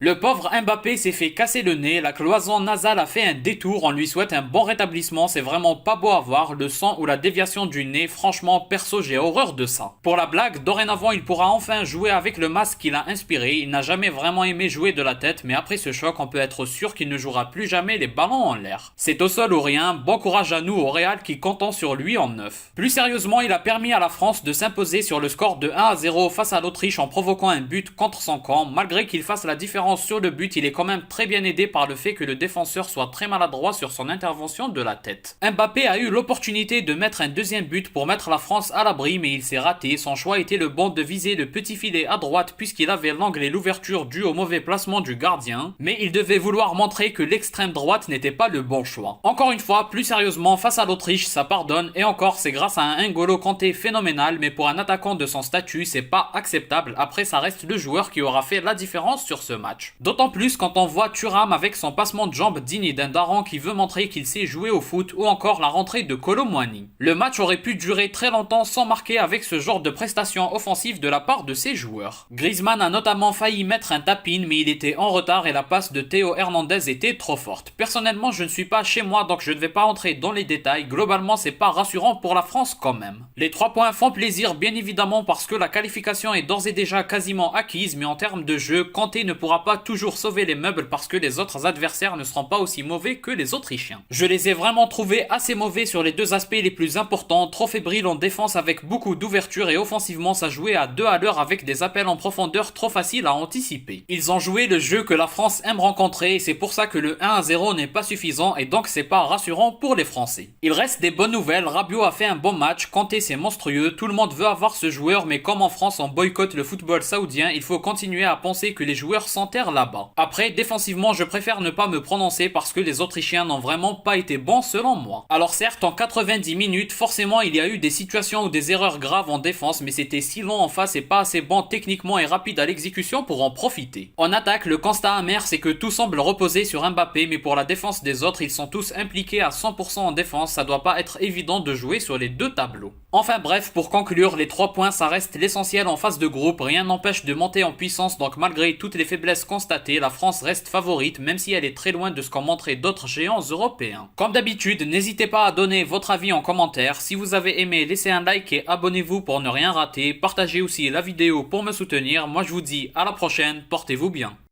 Le pauvre Mbappé s'est fait casser le nez, la cloison nasale a fait un détour, on lui souhaite un bon rétablissement, c'est vraiment pas beau à voir, le sang ou la déviation du nez, franchement perso j'ai horreur de ça. Pour la blague, dorénavant il pourra enfin jouer avec le masque qu'il a inspiré, il n'a jamais vraiment aimé jouer de la tête, mais après ce choc on peut être sûr qu'il ne jouera plus jamais les ballons en l'air. C'est au sol ou rien, bon courage à nous au Real qui comptons sur lui en neuf. Plus sérieusement, il a permis à la France de s'imposer sur le score de 1-0 face à l'Autriche en provoquant un but contre son camp, malgré qu'il fasse la différence sur le but, il est quand même très bien aidé par le fait que le défenseur soit très maladroit sur son intervention de la tête. Mbappé a eu l'opportunité de mettre un deuxième but pour mettre la France à l'abri, mais il s'est raté. Son choix était le bon de viser le petit filet à droite puisqu'il avait l'angle et l'ouverture dû au mauvais placement du gardien, mais il devait vouloir montrer que l'extrême droite n'était pas le bon choix. Encore une fois, plus sérieusement, face à l'Autriche, ça pardonne, et encore c'est grâce à un N'Golo Kanté phénoménal, mais pour un attaquant de son statut, c'est pas acceptable. Après, ça reste le joueur qui aura fait la différence sur ce match. D'autant plus quand on voit Thuram avec son passement de jambes digne d'un daron qui veut montrer qu'il sait jouer au foot, ou encore la rentrée de Kolo Muani. Le match aurait pu durer très longtemps sans marquer avec ce genre de prestations offensives de la part de ses joueurs. Griezmann a notamment failli mettre un tap-in, mais il était en retard et la passe de Théo Hernandez était trop forte. Personnellement, je ne suis pas chez moi donc je ne vais pas entrer dans les détails. Globalement, c'est pas rassurant pour la France quand même. Les 3 points font plaisir bien évidemment parce que la qualification est d'ores et déjà quasiment acquise, mais en termes de jeu, Kanté ne pourra pas toujours sauver les meubles parce que les autres adversaires ne seront pas aussi mauvais que les Autrichiens. Je les ai vraiment trouvés assez mauvais sur les deux aspects les plus importants, trop fébriles en défense avec beaucoup d'ouverture et offensivement ça jouait à 2 à l'heure avec des appels en profondeur trop faciles à anticiper. Ils ont joué le jeu que la France aime rencontrer et c'est pour ça que le 1-0 n'est pas suffisant et donc c'est pas rassurant pour les Français. Il reste des bonnes nouvelles, Rabiot a fait un bon match, Kanté c'est monstrueux, tout le monde veut avoir ce joueur mais comme en France on boycotte le football saoudien, il faut continuer à penser que les joueurs s'enterrent là-bas. Après, défensivement, je préfère ne pas me prononcer parce que les Autrichiens n'ont vraiment pas été bons selon moi. Alors certes, en 90 minutes, forcément il y a eu des situations ou des erreurs graves en défense, mais c'était si long en face et pas assez bon techniquement et rapide à l'exécution pour en profiter. En attaque, le constat amer c'est que tout semble reposer sur Mbappé, mais pour la défense des autres, ils sont tous impliqués à 100% en défense, ça doit pas être évident de jouer sur les deux tableaux. Enfin bref, pour conclure, les 3 points ça reste l'essentiel en phase de groupe, rien n'empêche de monter en puissance, donc malgré toutes les faiblesses constatées, la France reste favorite même si elle est très loin de ce qu'ont montré d'autres géants européens. Comme d'habitude, n'hésitez pas à donner votre avis en commentaire, si vous avez aimé laissez un like et abonnez-vous pour ne rien rater, partagez aussi la vidéo pour me soutenir, moi je vous dis à la prochaine, portez-vous bien.